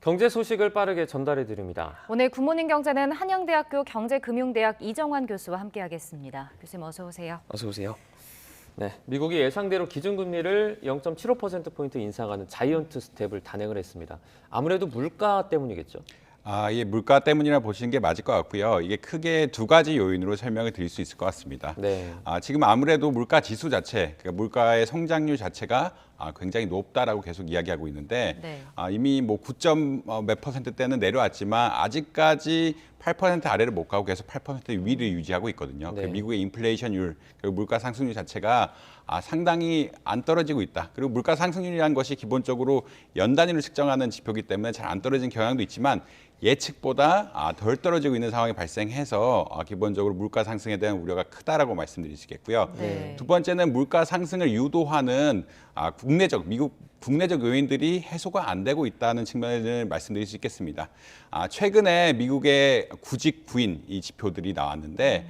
경제 소식을 빠르게 전달해 드립니다. 오늘 굿모닝 경제는 한양대학교 경제금융대학 이정환 교수와 함께하겠습니다. 교수님 어서 오세요. 어서 오세요. 네, 미국이 예상대로 기준금리를 0.75%포인트 인상하는 자이언트 스텝을 단행을 했습니다. 아무래도 물가 때문이겠죠? 이게 물가 때문이라 보시는 게 맞을 것 같고요. 이게 크게 두 가지 요인으로 설명을 드릴 수 있을 것 같습니다. 네. 지금 아무래도 물가 지수 자체, 그러니까 물가의 성장률 자체가 굉장히 높다라고 계속 이야기하고 있는데 네. 이미 뭐 9점 몇 %대는 내려왔지만 아직까지 8% 아래를 못 가고 계속 8% 위를 유지하고 있거든요. 네. 미국의 인플레이션율, 그리고 물가 상승률 자체가 상당히 안 떨어지고 있다. 그리고 물가 상승률이라는 것이 기본적으로 연 단위로 측정하는 지표이기 때문에 잘 안 떨어지는 경향도 있지만 예측보다 덜 떨어지고 있는 상황이 발생해서 기본적으로 물가 상승에 대한 우려가 크다라고 말씀드릴 수 있겠고요. 네. 두 번째는 물가 상승을 유도하는 미국 국내적 요인들이 해소가 안 되고 있다는 측면을 말씀드릴 수 있겠습니다. 최근에 미국의 구직 구인 이 지표들이 나왔는데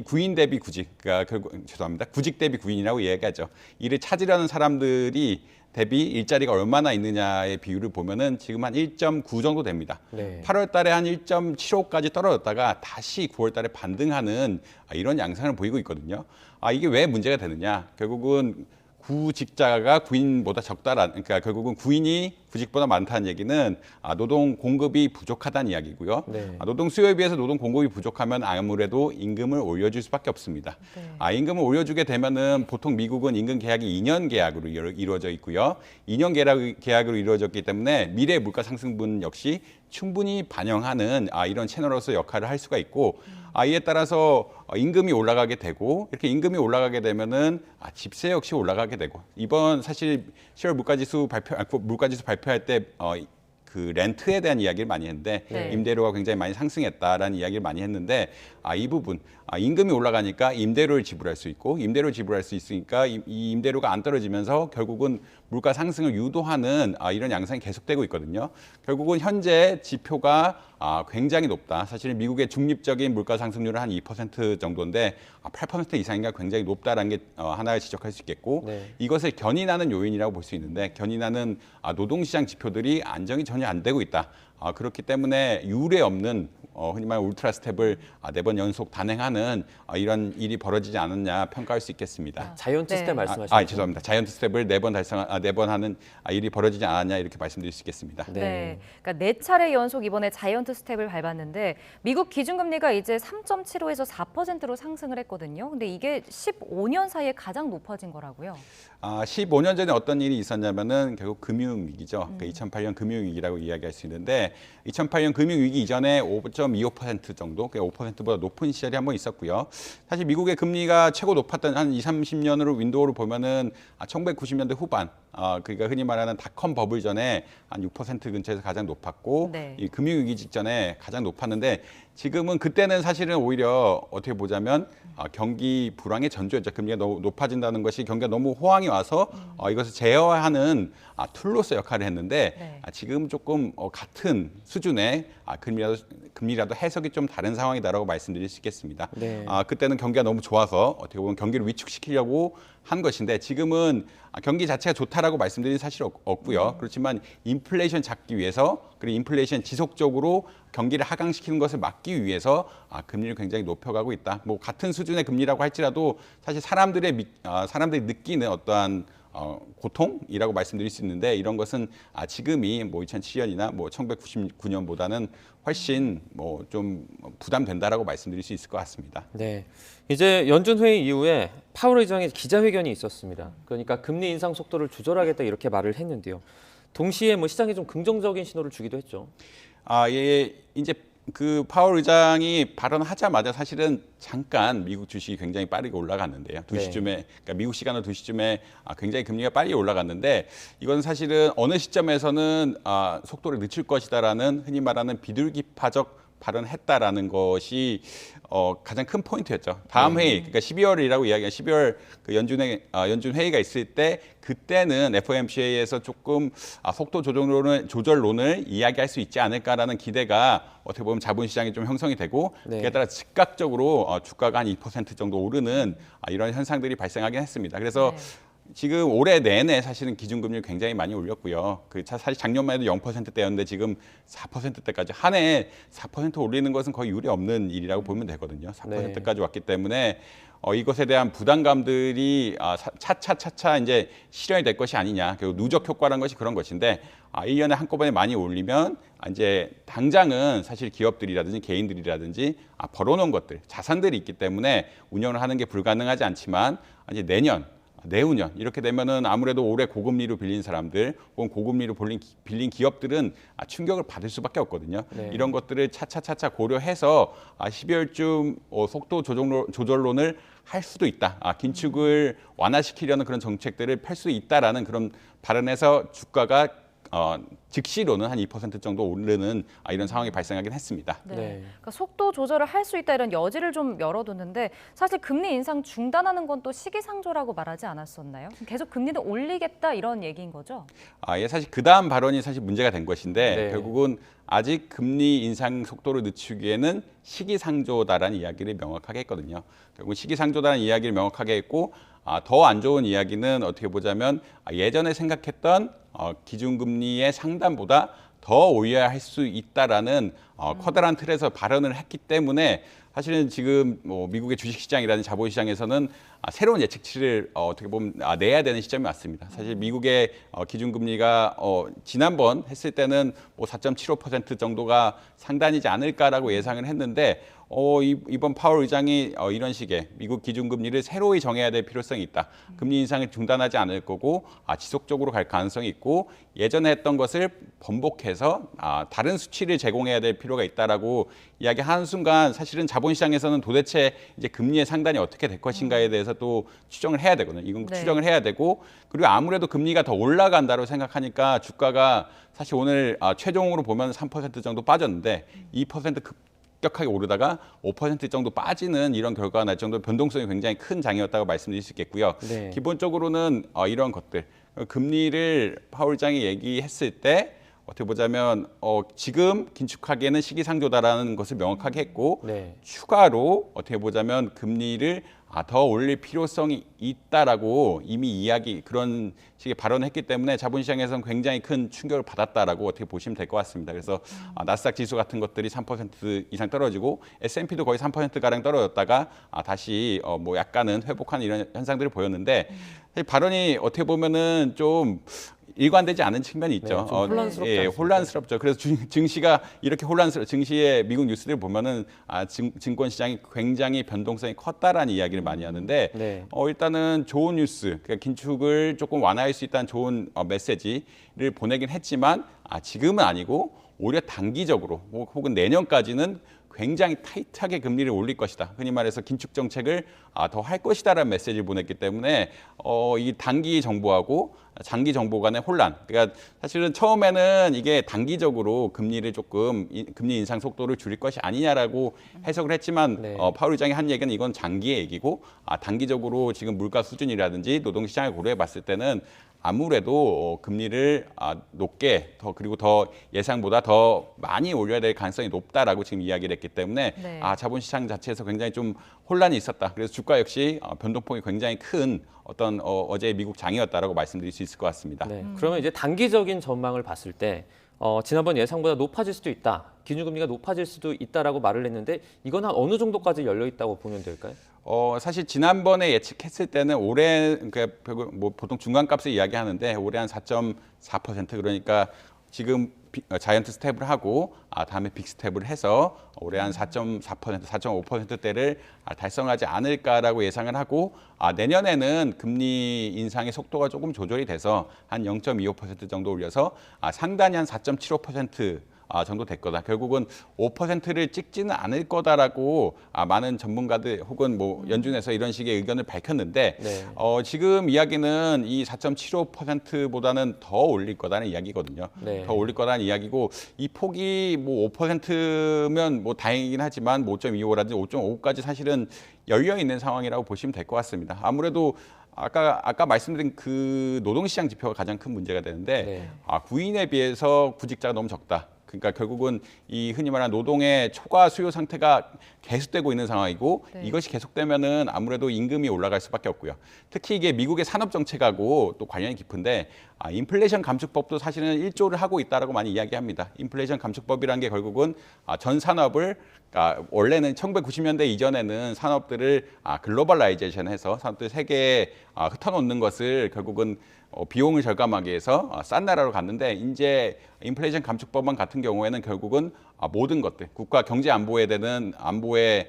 구인 대비 구직, 그러니까 결국 죄송합니다. 구직 대비 구인이라고 이야기하죠. 일을 찾으려는 사람들이 대비 일자리가 얼마나 있느냐의 비율을 보면은 지금 한 1.9 정도 됩니다. 네. 8월 달에 한 1.75까지 떨어졌다가 다시 9월 달에 반등하는 이런 양상을 보이고 있거든요. 이게 왜 문제가 되느냐? 결국은 구직자가 구인보다 그러니까 결국은 구인이 구직보다 많다는 얘기는 노동 공급이 부족하다는 이야기고요. 네. 노동 수요에 비해서 노동 공급이 부족하면 아무래도 임금을 올려줄 수밖에 없습니다. 네. 임금을 올려주게 되면은 보통 미국은 임금 계약이 2년 계약으로 이루어져 있고요. 2년 계약으로 이루어졌기 때문에 미래 물가 상승분 역시 충분히 반영하는 이런 채널로서 역할을 할 수가 있고 이에 따라서 임금이 올라가게 되고 이렇게 임금이 올라가게 되면은 집세 역시 올라가게 되고 이번 사실 10월 물가지수 발표할 때 그 렌트에 대한 이야기를 많이 했는데 네. 임대료가 굉장히 많이 상승했다라는 이야기를 많이 했는데 이 부분 임금이 올라가니까 임대료를 지불할 수 있고 임대료를 지불할 수 있으니까 이 임대료가 안 떨어지면서 결국은 물가 상승을 유도하는 이런 양상이 계속되고 있거든요. 결국은 현재 지표가 굉장히 높다. 사실 미국의 중립적인 물가 상승률은 한 2% 정도인데 8% 이상인가 굉장히 높다라는 게 하나를 지적할 수 있겠고 네. 이것을 견인하는 요인이라고 볼 수 있는데 견인하는 노동시장 지표들이 안정이 전혀 안 되고 있다. 그렇기 때문에 유례 없는 흔히 말하는 울트라 스텝을 4번 연속 단행하는 이런 일이 벌어지지 않았냐 평가할 수 있겠습니다. 자이언트 네. 스텝 말씀하시는 거죠? 죄송합니다. 자이언트 스텝을 4번 하는 일이 벌어지지 않았냐 이렇게 말씀드릴 수 있겠습니다. 네. 네. 그러니까 4차례 연속 이번에 자이언트 스텝을 밟았는데 미국 기준금리가 이제 3.75에서 4%로 상승을 했거든요. 근데 이게 15년 사이에 가장 높아진 거라고요. 15년 전에 어떤 일이 있었냐면은 결국 금융위기죠. 그러니까 2008년 금융위기라고 이야기할 수 있는데 2008년 금융위기 이전에 5.25% 정도, 그러니까 5%보다 높은 시절이 한번 있었고요. 사실 미국의 금리가 최고 높았던 한 20, 30년으로 윈도우를 보면은 1990년대 후반, 그러니까 흔히 말하는 닷컴 버블 전에 한 6% 근처에서 가장 높았고 네. 이 금융위기 직전에 가장 높았는데 지금은 그때는 사실은 오히려 어떻게 보자면 경기 불황의 전조였죠. 금리가 너무 높아진다는 것이 경기가 너무 호황이 와서 이것을 제어하는 툴로서 역할을 했는데 네. 지금 조금 같은 수준의 금리라도 해석이 좀 다른 상황이다라고 말씀드릴 수 있겠습니다. 네. 그때는 경기가 너무 좋아서 어떻게 보면 경기를 위축시키려고 한 것인데 지금은 경기 자체가 좋다라고 말씀드리는 사실 없고요. 그렇지만 인플레이션 잡기 위해서 그리고 인플레이션 지속적으로 경기를 하강시키는 것을 막기 위해서 금리를 굉장히 높여가고 있다. 뭐 같은 수준의 금리라고 할지라도 사실 사람들이 느끼는 어떠한 고통이라고 말씀드릴 수 있는데 이런 것은 지금이 뭐 2007년이나 뭐 1999년보다는 훨씬 뭐 좀 부담된다라고 말씀드릴 수 있을 것 같습니다. 네. 이제 연준 회의 이후에 파월 의장의 기자회견이 있었습니다. 그러니까 금리 인상 속도를 조절하겠다 이렇게 말을 했는데요. 동시에 뭐 시장에 좀 긍정적인 신호를 주기도 했죠. 이제 그 파월 의장이 발언하자마자 사실은 잠깐 미국 주식이 굉장히 빠르게 올라갔는데요. 2시쯤에, 그러니까 미국 시간으로 2시쯤에 굉장히 금리가 빨리 올라갔는데 이건 사실은 어느 시점에서는 속도를 늦출 것이다라는 흔히 말하는 비둘기파적 발언했다라는 것이 가장 큰 포인트였죠. 다음 회의, 그러니까 12월이라고 이야기한 12월 그 연준 회의가 있을 때 그때는 FOMC에서 조금 속도 조절론을 이야기할 수 있지 않을까라는 기대가 어떻게 보면 자본시장이 좀 형성이 되고 네. 그에 따라 즉각적으로 주가가 한 2% 정도 오르는 이런 현상들이 발생하긴 했습니다. 그래서 네. 지금 올해 내내 사실은 기준금리를 굉장히 많이 올렸고요. 사실 작년만 해도 0%대였는데 지금 4%대까지 한 해 4% 올리는 것은 거의 유례 없는 일이라고 보면 되거든요. 4%까지 왔기 때문에 이것에 대한 부담감들이 차차 이제 실현이 될 것이 아니냐. 결국 누적 효과라는 것이 그런 것인데 1년에 한꺼번에 많이 올리면 이제 당장은 사실 기업들이라든지 개인들이라든지 벌어놓은 것들, 자산들이 있기 때문에 운영을 하는 게 불가능하지 않지만 이제 내년, 내후년 이렇게 되면은 아무래도 올해 고금리로 빌린 사람들 혹은 고금리로 빌린 기업들은 충격을 받을 수밖에 없거든요. 네. 이런 것들을 차차 고려해서 12월쯤 속도 조절론을 할 수도 있다. 긴축을 완화시키려는 그런 정책들을 펼 수 있다라는 그런 발언에서 주가가 즉시로는 한 2% 정도 오르는 이런 상황이 발생하긴 했습니다. 네. 네. 그러니까 속도 조절을 할 수 있다 이런 여지를 좀 열어두는데 사실 금리 인상 중단하는 건 또 시기상조라고 말하지 않았었나요? 계속 금리를 올리겠다 이런 얘기인 거죠? 예, 사실 그 다음 발언이 사실 문제가 된 것인데 네. 결국은 아직 금리 인상 속도를 늦추기에는 시기상조다라는 이야기를 명확하게 했거든요. 결국 시기상조다라는 이야기를 명확하게 했고 더 안 좋은 이야기는 어떻게 보자면 예전에 생각했던 기준금리의 상단보다 더 올려야 할 수 있다라는 커다란 틀에서 발언을 했기 때문에 사실은 지금 미국의 주식시장이라든지 자본시장에서는 새로운 예측치를 어떻게 보면 내야 되는 시점이 왔습니다. 사실 미국의 기준금리가 지난번 했을 때는 4.75% 정도가 상단이지 않을까라고 예상을 했는데 이번 파월 의장이 이런 식의 미국 기준금리를 새로이 정해야 될 필요성이 있다. 금리 인상을 중단하지 않을 거고 지속적으로 갈 가능성이 있고 예전에 했던 것을 번복해서 다른 수치를 제공해야 될 필요가 있다라고 이야기하는 순간 사실은 자본시장에서는 도대체 이제 금리의 상단이 어떻게 될 것인가에 대해서 또 추정을 해야 되거든요. 이건 네. 추정을 해야 되고 그리고 아무래도 금리가 더 올라간다고 생각하니까 주가가 사실 오늘 최종으로 보면 3% 정도 빠졌는데 2% 급격하게 오르다가 5% 정도 빠지는 이런 결과가 날 정도로 변동성이 굉장히 큰 장이었다고 말씀드릴 수 있겠고요. 네. 기본적으로는 이런 것들 금리를 파월 의장이 얘기했을 때 어떻게 보자면 지금 긴축하기에는 시기상조다라는 것을 명확하게 했고 네. 추가로 어떻게 보자면 금리를 더 올릴 필요성이 있다라고 이미 그런 식의 발언을 했기 때문에 자본시장에서는 굉장히 큰 충격을 받았다라고 어떻게 보시면 될 것 같습니다. 그래서 나스닥 지수 같은 것들이 3% 이상 떨어지고 S&P도 거의 3%가량 떨어졌다가 다시 약간은 회복하는 이런 현상들을 보였는데 발언이 어떻게 보면은 좀 일관되지 않은 측면이 있죠. 네, 좀 혼란스럽지 예, 않습니까? 혼란스럽죠. 그래서 증시가 이렇게 증시의 미국 뉴스들 보면은 증권 시장이 굉장히 변동성이 컸다라는 이야기를 많이 하는데 네. 일단은 좋은 뉴스, 그러니까 긴축을 조금 완화할 수 있다는 좋은 메시지를 보내긴 했지만 지금은 아니고 오히려 단기적으로 혹은 내년까지는 굉장히 타이트하게 금리를 올릴 것이다. 흔히 말해서 긴축 정책을 더 할 것이다라는 메시지를 보냈기 때문에 이 단기 정보하고 장기 정보 간의 혼란. 그러니까 사실은 처음에는 이게 단기적으로 금리 인상 속도를 줄일 것이 아니냐라고 해석을 했지만 네. 파월 의장이 한 얘기는 이건 장기의 얘기고 단기적으로 지금 물가 수준이라든지 노동 시장을 고려해 봤을 때는 아무래도 금리를 높게 그리고 더 예상보다 더 많이 올려야 될 가능성이 높다라고 지금 이야기를 했기 때문에 네. 자본시장 자체에서 굉장히 좀 혼란이 있었다. 그래서 주가 역시 변동폭이 굉장히 큰 어제의 미국 장이었다라고 말씀드릴 수 있을 것 같습니다. 네. 그러면 이제 단기적인 전망을 봤을 때 지난번 예상보다 높아질 수도 있다. 기준금리가 높아질 수도 있다라고 말을 했는데 이건 한 어느 정도까지 열려 있다고 보면 될까요? 사실 지난번에 예측했을 때는 올해 보통 중간값을 이야기하는데 올해 한 4.4% 그러니까 지금 자이언트 스텝을 하고 다음에 빅 스텝을 해서 올해 한 4.4%, 4.5%대를 달성하지 않을까라고 예상을 하고 내년에는 금리 인상의 속도가 조금 조절이 돼서 한 0.25% 정도 올려서 상단이 한 4.75% 정도 될 거다. 결국은 5%를 찍지는 않을 거다라고 많은 전문가들 혹은 연준에서 이런 식의 의견을 밝혔는데 네. 지금 이야기는 이 4.75%보다는 더 올릴 거다는 이야기거든요. 네. 더 올릴 거다는 이야기고 이 폭이 5%면 다행이긴 하지만 5.25라든지 5.5까지 사실은 열려 있는 상황이라고 보시면 될 것 같습니다. 아무래도 아까 말씀드린 그 노동시장 지표가 가장 큰 문제가 되는데 네. 구인에 비해서 구직자가 너무 적다. 그러니까 결국은 이 흔히 말하는 노동의 초과 수요 상태가 계속되고 있는 상황이고 네. 이것이 계속되면은 아무래도 임금이 올라갈 수밖에 없고요. 특히 이게 미국의 산업 정책하고 또 관련이 깊은데 인플레이션 감축법도 사실은 1조를 하고 있다라고 많이 이야기합니다. 인플레이션 감축법이라는 게 결국은 전 산업을 원래는 1990년대 이전에는 산업들을 글로벌라이제이션해서 산업들 세계에 흩어놓는 것을 결국은 비용을 절감하기 위해서 싼 나라로 갔는데 이제 인플레이션 감축법안 같은 경우에는 결국은 모든 것들 국가 경제 안보에 대한 안보의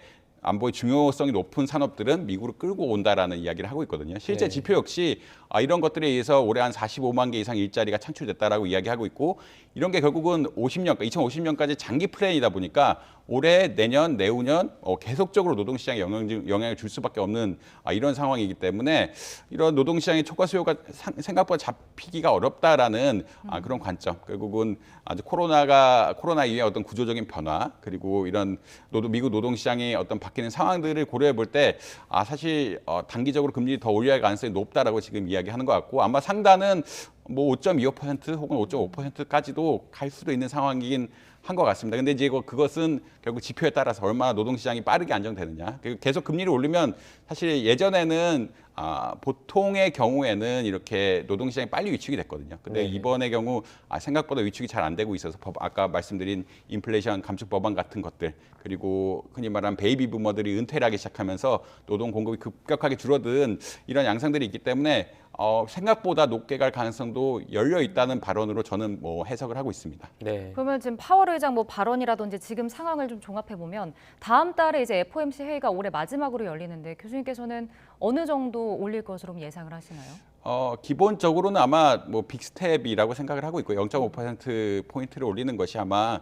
중요성이 높은 산업들은 미국으로 끌고 온다라는 이야기를 하고 있거든요. 실제 네. 지표 역시 이런 것들에 의해서 올해 한 45만 개 이상 일자리가 창출됐다라고 이야기하고 있고 이런 게 결국은 2050년까지 장기 플랜이다 보니까 올해, 내년, 내후년 계속적으로 노동시장에 영향을 줄 수밖에 없는 이런 상황이기 때문에 이런 노동시장의 초과 수요가 생각보다 잡히기가 어렵다라는 그런 관점. 결국은 아주 코로나 이후에 어떤 구조적인 변화 그리고 이런 미국 노동시장의 어떤 바뀌는 상황들을 고려해 볼 때 사실 단기적으로 금리 더 올려야 할 가능성이 높다라고 지금 이야기하는 것 같고 아마 상단은 뭐 5.25% 혹은 5.5%까지도 갈 수도 있는 상황이긴 한 것 같습니다. 근데 이제 그것은 결국 지표에 따라서 얼마나 노동시장이 빠르게 안정되느냐. 그리고 계속 금리를 올리면 사실 예전에는 보통의 경우에는 이렇게 노동시장이 빨리 위축이 됐거든요. 근데 네. 이번의 경우 생각보다 위축이 잘 안 되고 있어서 아까 말씀드린 인플레이션 감축 법안 같은 것들 그리고 흔히 말하는 베이비 부머들이 은퇴를 하기 시작하면서 노동 공급이 급격하게 줄어든 이런 양상들이 있기 때문에 생각보다 높게 갈 가능성도 열려 있다는 발언으로 저는 해석을 하고 있습니다. 네. 그러면 지금 파월 의장 발언이라든지 지금 상황을 좀 종합해 보면 다음 달에 이제 FOMC 회의가 올해 마지막으로 열리는데 교수님께서는 어느 정도 올릴 것으로 예상을 하시나요? 기본적으로는 아마 빅스텝이라고 생각을 하고 있고 0.5% 포인트를 올리는 것이 아마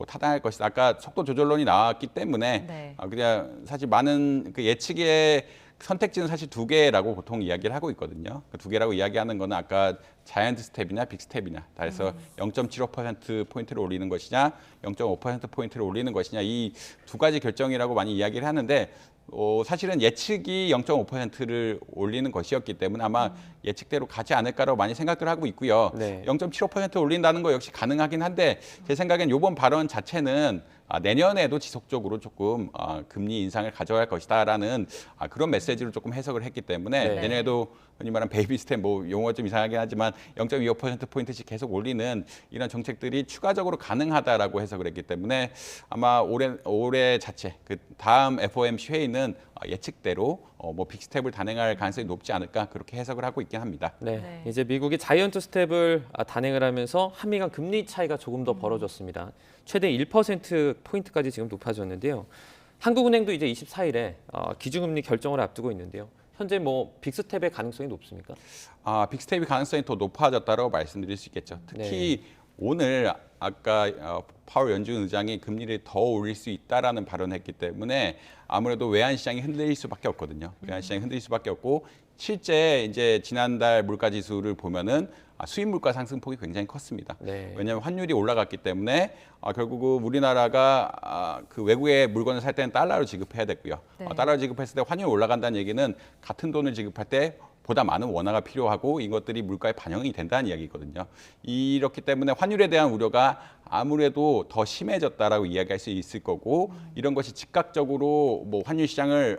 타당할 것이다. 아까 속도 조절론이 나왔기 때문에 네. 그냥 사실 많은 그 예측의 선택지는 사실 두 개라고 보통 이야기를 하고 있거든요. 그 두 개라고 이야기하는 거는 아까 자이언트 스텝이냐 빅 스텝이냐. 그래서 0.75% 포인트를 올리는 것이냐, 0.5% 포인트를 올리는 것이냐 이 두 가지 결정이라고 많이 이야기를 하는데 사실은 예측이 0.5%를 올리는 것이었기 때문에 아마 예측대로 가지 않을까라고 많이 생각을 하고 있고요. 네. 0.75% 올린다는 거 역시 가능하긴 한데 제 생각엔 이번 발언 자체는 내년에도 지속적으로 조금 금리 인상을 가져갈 것이다라는 그런 메시지로 조금 해석을 했기 때문에 네. 내년에도 흔히 말하는 베이비 스텝 용어 좀 이상하긴 하지만 0.25%포인트씩 계속 올리는 이런 정책들이 추가적으로 가능하다라고 해석을 했기 때문에 아마 올해 자체 그 다음 FOMC 회의는 예측대로 빅스텝을 단행할 가능성이 높지 않을까 그렇게 해석을 하고 있긴 합니다. 네. 네. 이제 미국이 자이언트 스텝을 단행을 하면서 한미 간 금리 차이가 조금 더 벌어졌습니다. 최대 1%포인트까지 지금 높아졌는데요. 한국은행도 이제 24일에 기준금리 결정을 앞두고 있는데요. 현재 빅스텝의 가능성이 높습니까? 빅스텝의 가능성이 더 높아졌다고 말씀드릴 수 있겠죠. 특히 오늘 아까 파월 연준 의장이 금리를 더 올릴 수 있다라는 발언을 했기 때문에 아무래도 외환 시장이 흔들릴 수밖에 없거든요. 외환 시장이 흔들릴 수밖에 없고 실제 이제 지난달 물가 지수를 보면은 수입 물가 상승폭이 굉장히 컸습니다. 네. 왜냐하면 환율이 올라갔기 때문에 결국은 우리나라가 그 외국의 물건을 살 때는 달러로 지급해야 됐고요. 네. 달러로 지급했을 때 환율이 올라간다는 얘기는 같은 돈을 지급할 때 보다 많은 원화가 필요하고 이것들이 물가에 반영이 된다는 이야기거든요. 이렇기 때문에 환율에 대한 우려가 아무래도 더 심해졌다라고 이야기할 수 있을 거고 이런 것이 즉각적으로 환율 시장의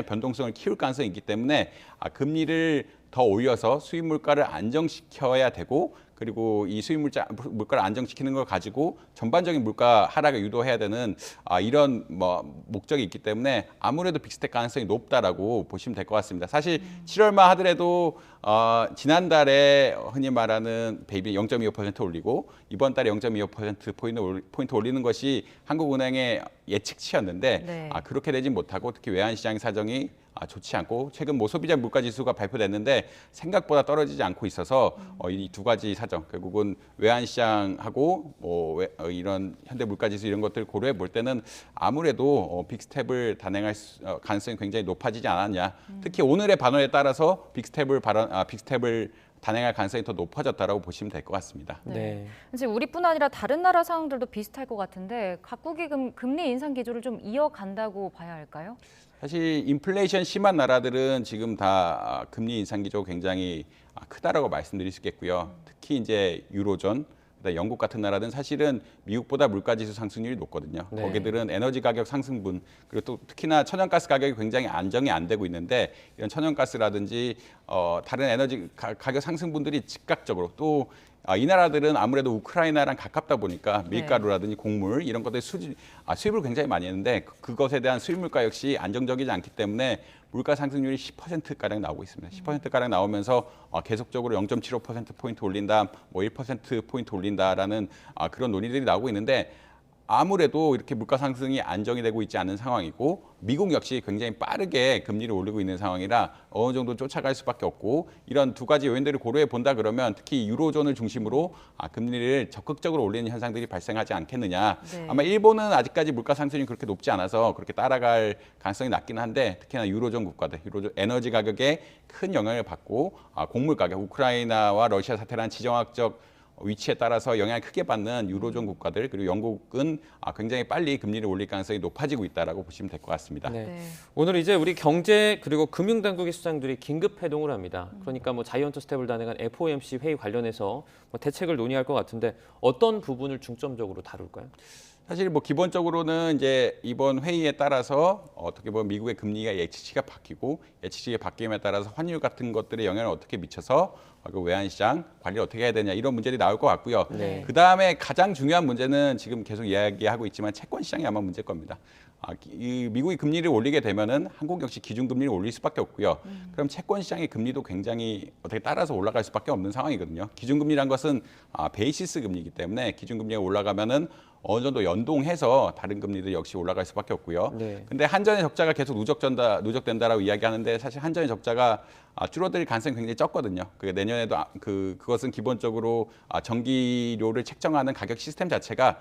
변동성을 키울 가능성이 있기 때문에 금리를 더 올려서 수입 물가를 안정시켜야 되고 그리고 이 수입 물가를 안정시키는 걸 가지고 전반적인 물가 하락을 유도해야 되는 이런 목적이 있기 때문에 아무래도 빅스텝 가능성이 높다라고 보시면 될 것 같습니다. 사실 7월말 하더라도 지난달에 흔히 말하는 베이비 0.25% 올리고 이번 달에 0.25% 포인트 올리는 것이 한국은행의 예측치였는데 네. 그렇게 되진 못하고 특히 외환시장 사정이 좋지 않고 최근 소비자 물가 지수가 발표됐는데 생각보다 떨어지지 않고 있어서 이 두 가지 사정 결국은 외환 시장하고 이런 현대 물가 지수 이런 것들 고려해 볼 때는 아무래도 빅스텝을 단행할 가능성이 굉장히 높아지지 않았냐. 특히 오늘의 발언에 따라서 빅스텝을 단행할 가능성이 더 높아졌다라고 보시면 될 것 같습니다. 네. 이제 우리뿐 아니라 다른 나라 상황들도 비슷할 것 같은데 각국이 금리 인상 기조를 좀 이어간다고 봐야 할까요? 사실 인플레이션 심한 나라들은 지금 다 금리 인상 기조 굉장히 크다라고 말씀드릴 수 있겠고요. 특히 이제 유로존 그다음에 영국 같은 나라는 사실은 미국보다 물가지수 상승률이 높거든요. 네. 거기들은 에너지 가격 상승분 그리고 또 특히나 천연가스 가격이 굉장히 안정이 안 되고 있는데 이런 천연가스라든지 다른 에너지 가격 상승분들이 즉각적으로 또 이 나라들은 아무래도 우크라이나랑 가깝다 보니까 밀가루라든지 곡물 이런 것들 수입을 굉장히 많이 했는데 그것에 대한 수입 물가 역시 안정적이지 않기 때문에 물가 상승률이 10%가량 나오고 있습니다. 10%가량 나오면서 계속적으로 0.75%포인트 올린다, 뭐 1%포인트 올린다라는 그런 논의들이 나오고 있는데 아무래도 이렇게 물가 상승이 안정이 되고 있지 않은 상황이고 미국 역시 굉장히 빠르게 금리를 올리고 있는 상황이라 어느 정도 쫓아갈 수밖에 없고 이런 두 가지 요인들을 고려해 본다 그러면 특히 유로존을 중심으로 금리를 적극적으로 올리는 현상들이 발생하지 않겠느냐. 네. 아마 일본은 아직까지 물가 상승이 그렇게 높지 않아서 그렇게 따라갈 가능성이 낮기는 한데 특히나 유로존 국가들, 유로존 에너지 가격에 큰 영향을 받고 곡물 가격, 우크라이나와 러시아 사태라는 지정학적 위치에 따라서 영향을 크게 받는 유로존 국가들 그리고 영국은 굉장히 빨리 금리를 올릴 가능성이 높아지고 있다라고 보시면 될 것 같습니다. 네. 네. 오늘 이제 우리 경제 그리고 금융당국의 수장들이 긴급 회동을 합니다. 그러니까 뭐 자이언트 스텝을 단행한 FOMC 회의 관련해서 뭐 대책을 논의할 것 같은데 어떤 부분을 중점적으로 다룰까요? 사실 뭐 기본적으로는 이제 이번 회의에 따라서 어떻게 보면 미국의 금리가 예측치가 바뀌고 예측치가 바뀜에 따라서 환율 같은 것들에 영향을 어떻게 미쳐서 그 외환시장 관리를 어떻게 해야 되냐 이런 문제들이 나올 것 같고요. 네. 그 다음에 가장 중요한 문제는 지금 계속 이야기하고 있지만 채권 시장이 아마 문제일 겁니다. 이 미국이 금리를 올리게 되면은 한국 역시 기준금리를 올릴 수밖에 없고요. 그럼 채권 시장의 금리도 굉장히 어떻게 따라서 올라갈 수밖에 없는 상황이거든요. 기준금리란 것은 베이시스 금리이기 때문에 기준금리가 올라가면은 어느 정도 연동해서 다른 금리도 역시 올라갈 수밖에 없고요. 네. 근데 한전의 적자가 계속 누적된다라고 이야기하는데 사실 한전의 적자가 줄어들 가능성이 굉장히 적거든요. 그게 내년에도 그것은 기본적으로 전기료를 책정하는 가격 시스템 자체가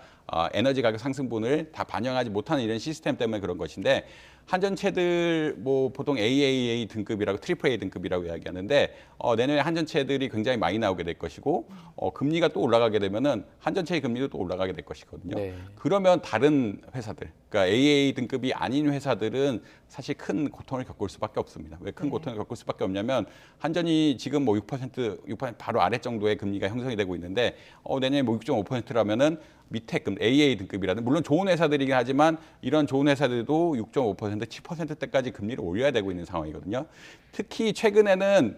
에너지 가격 상승분을 다 반영하지 못하는 이런 시스템 때문에 그런 것인데 한전채들 뭐 보통 AAA 등급이라고 AAA 등급이라고 이야기하는데 내년에 한전채들이 굉장히 많이 나오게 될 것이고 금리가 또 올라가게 되면은 한전채의 금리도 또 올라가게 될 것이거든요. 네. 그러면 다른 회사들, 그러니까 AAA 등급이 아닌 회사들은 사실 큰 고통을 겪을 수밖에 없습니다. 왜 큰 고통을 겪을 수밖에 없냐면 한전이 지금 뭐 6% 바로 아래 정도의 금리가 형성이 되고 있는데 내년에 뭐 6.5%라면은 밑에 급 AA 등급이라든 물론 좋은 회사들이긴 하지만 이런 좋은 회사들도 6.5% 7%대까지 금리를 올려야 되고 있는 상황이거든요. 특히 최근에는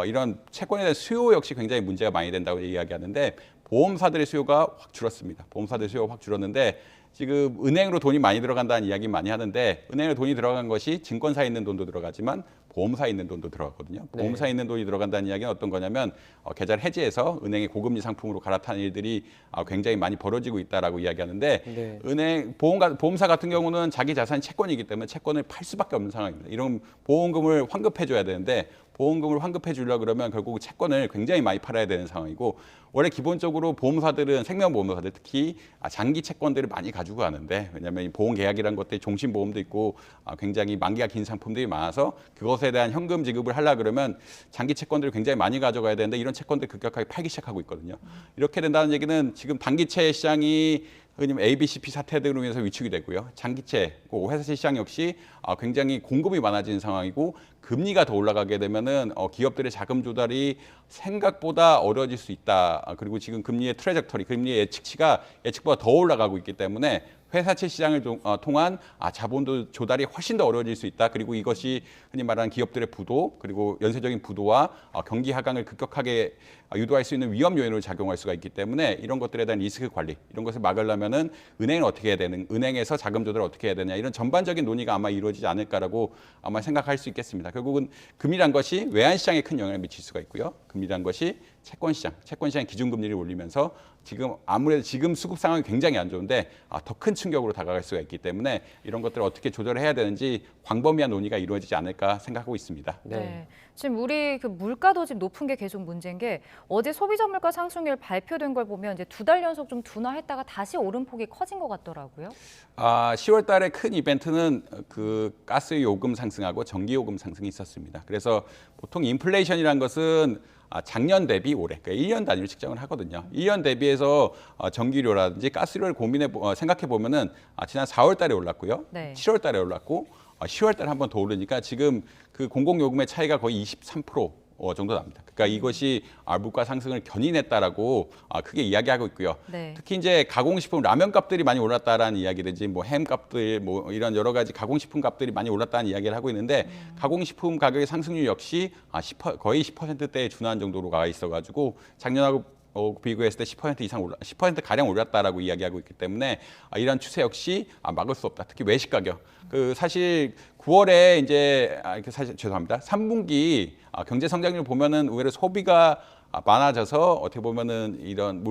이런 채권에 대한 수요 역시 굉장히 문제가 많이 된다고 이야기하는데 보험사들의 수요가 확 줄었습니다. 보험사들의 수요가 확 줄었는데 지금 은행으로 돈이 많이 들어간다는 이야기 많이 하는데 은행에 돈이 들어간 것이 증권사에 있는 돈도 들어가지만 보험사에 있는 돈도 들어가거든요. 보험사에 있는 돈이 들어간다는 이야기는 어떤 거냐면 계좌를 해지해서 은행의 고금리 상품으로 갈아타는 일들이 굉장히 많이 벌어지고 있다라고 이야기하는데 네. 은행 보험사 같은 경우는 자기 자산이 채권이기 때문에 채권을 팔 수밖에 없는 상황입니다. 이런 보험금을 환급해줘야 되는데 보험금을 환급해 주려고 그러면 결국 채권을 굉장히 많이 팔아야 되는 상황이고 원래 기본적으로 보험사들은 생명보험사들 특히 장기 채권들을 많이 가지고 가는데 왜냐하면 이 보험 계약이라는 것들이 종신보험도 있고 굉장히 만기가 긴 상품들이 많아서 그것에 대한 현금 지급을 하려고 그러면 장기 채권들을 굉장히 많이 가져가야 되는데 이런 채권들 급격하게 팔기 시작하고 있거든요. 이렇게 된다는 얘기는 지금 단기채 시장이 흔히 ABCP 사태들로 인해서 위축이 되고요. 장기채, 회사채 시장 역시 굉장히 공급이 많아지는 상황이고 금리가 더 올라가게 되면은 기업들의 자금 조달이 생각보다 어려워질 수 있다. 그리고 지금 금리의 트래젝터리, 금리의 예측치가 예측보다 더 올라가고 있기 때문에 회사채 시장을 통한 자본도 조달이 훨씬 더 어려워질 수 있다. 그리고 이것이 흔히 말하는 기업들의 부도 그리고 연쇄적인 부도와 경기 하강을 급격하게 유도할 수 있는 위험 요인으로 작용할 수가 있기 때문에 이런 것들에 대한 리스크 관리 이런 것을 막으려면은 은행은 어떻게 해야 되는 은행에서 자금 조달을 어떻게 해야 되냐 이런 전반적인 논의가 아마 이루어지지 않을까라고 아마 생각할 수 있겠습니다. 결국은 금리란 것이 외환 시장에 큰 영향을 미칠 수가 있고요. 금리란 것이 채권 시장의 기준금리를 올리면서 아무래도 지금 수급 상황이 굉장히 안 좋은데 더 큰 충격으로 다가갈 수가 있기 때문에 이런 것들을 어떻게 조절을 해야 되는지 광범위한 논의가 이루어지지 않을까 생각하고 있습니다. 네. 지금 우리 그 물가도 지금 높은 게 계속 문제인 게 어제 소비자 물가 상승률 발표된 걸 보면 이제 2달 연속 좀 둔화했다가 다시 오름폭이 커진 것 같더라고요. 10월 달에 큰 이벤트는 그 가스 요금 상승하고 전기 요금 상승이 있었습니다. 그래서 보통 인플레이션이라는 것은 작년 대비 올해, 그러니까 1년 단위로 측정을 하거든요. 1년 대비해서 전기료라든지 가스료를 생각해 보면은 지난 4월 달에 올랐고요. 네. 7월 달에 올랐고 10월 달에 한 번 더 오르니까 지금 그 공공요금의 차이가 거의 23% 정도 납니다. 그러니까 이것이 물가 상승을 견인했다라고 크게 이야기하고 있고요. 네. 특히 이제 가공식품 라면 값들이 많이 올랐다라는 이야기든지 뭐 햄 값들 뭐 이런 여러 가지 가공식품 값들이 많이 올랐다는 이야기를 하고 있는데 가공식품 가격의 상승률 역시 거의 10%대에 준하는 정도로 가 있어가지고 작년하고 비교했을 때 10% 이상 10% 가량 올랐다라고 이야기하고 있기 때문에 이런 추세 역시 막을 수 없다. 특히 외식 가격. 그 사실 9월에 이제 사실 죄송합니다. 3분기 경제 성장률 보면은 의외로 소비가 많아져서 어떻게 보면은 이런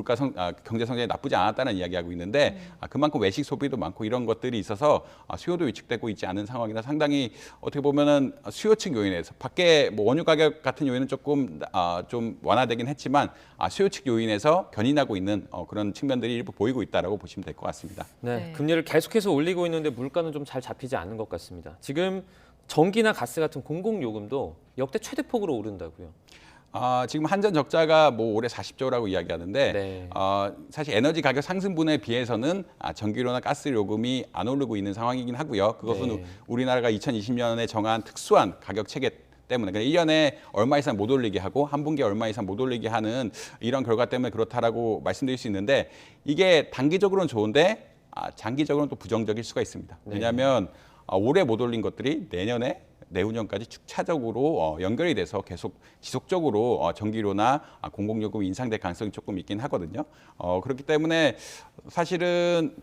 경제 성장이 나쁘지 않았다는 이야기하고 있는데 그만큼 외식 소비도 많고 이런 것들이 있어서 수요도 위축되고 있지 않은 상황이라 상당히 어떻게 보면은 수요 측 요인에서 밖에 뭐 원유 가격 같은 요인은 조금 좀 완화되긴 했지만 수요 측 요인에서 견인하고 있는 그런 측면들이 일부 보이고 있다라고 보시면 될 것 같습니다. 네, 네. 금리를 계속해서 올리고 있는데 물가는 좀 잘 잡히지 않는 것 같습니다. 지금 전기나 가스 같은 공공요금도 역대 최대폭으로 오른다고요. 지금 한전 적자가 뭐 올해 40조라고 이야기하는데 네. 사실 에너지 가격 상승분에 비해서는 전기료나 가스 요금이 안 오르고 있는 상황이긴 하고요. 그것은 네. 우리나라가 2020년에 정한 특수한 가격 체계 때문에 그러니까 1년에 얼마 이상 못 올리게 하고 한 분기에 얼마 이상 못 올리게 하는 이런 결과 때문에 그렇다라고 말씀드릴 수 있는데 이게 단기적으로는 좋은데 장기적으로는 또 부정적일 수가 있습니다. 네. 왜냐하면 올해 못 올린 것들이 내년에 내후년까지 축차적으로 연결이 돼서 계속 지속적으로 전기료나 공공요금 인상될 가능성이 조금 있긴 하거든요. 그렇기 때문에 사실은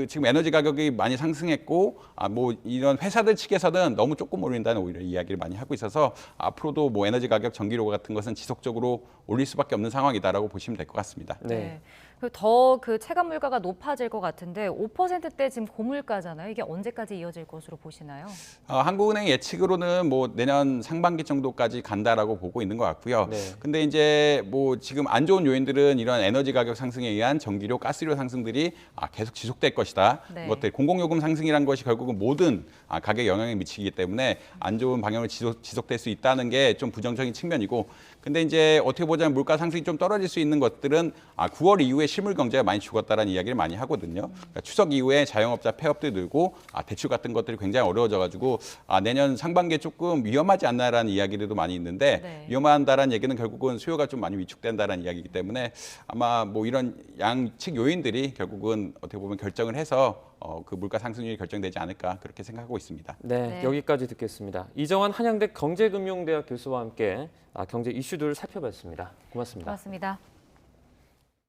지금 에너지 가격이 많이 상승했고 뭐 이런 회사들 측에서는 너무 조금 올린다는 오히려 이야기를 많이 하고 있어서 앞으로도 뭐 에너지 가격, 전기료 같은 것은 지속적으로 올릴 수밖에 없는 상황이다라고 보시면 될 것 같습니다. 네. 더 그 체감 물가가 높아질 것 같은데 5%대 지금 고물가잖아요. 이게 언제까지 이어질 것으로 보시나요? 한국은행 예측으로는 뭐 내년 상반기 정도까지 간다라고 보고 있는 것 같고요. 네. 근데 이제 뭐 지금 안 좋은 요인들은 이런 에너지 가격 상승에 의한 전기료, 가스료 상승들이 계속 지속될 것이다. 네. 것들 공공요금 상승이란 것이 결국은 모든 가격에 영향을 미치기 때문에 안 좋은 방향으로 지속될 수 있다는 게 좀 부정적인 측면이고. 근데 이제 어떻게 보자면 물가 상승이 좀 떨어질 수 있는 것들은 9월 이후에 실물 경제가 많이 죽었다라는 이야기를 많이 하거든요. 그러니까 추석 이후에 자영업자 폐업도 늘고 대출 같은 것들이 굉장히 어려워져가지고 내년 상반기에 조금 위험하지 않나라는 이야기들도 많이 있는데 네. 위험하다라는 얘기는 결국은 수요가 좀 많이 위축된다라는 이야기이기 때문에 아마 뭐 이런 양측 요인들이 결국은 어떻게 보면 결정을 해서 그 물가 상승률이 결정되지 않을까 그렇게 생각하고 있습니다. 네, 네. 여기까지 듣겠습니다. 이정환 한양대 경제금융대학 교수와 함께 경제 이슈들 살펴봤습니다. 고맙습니다. 고맙습니다.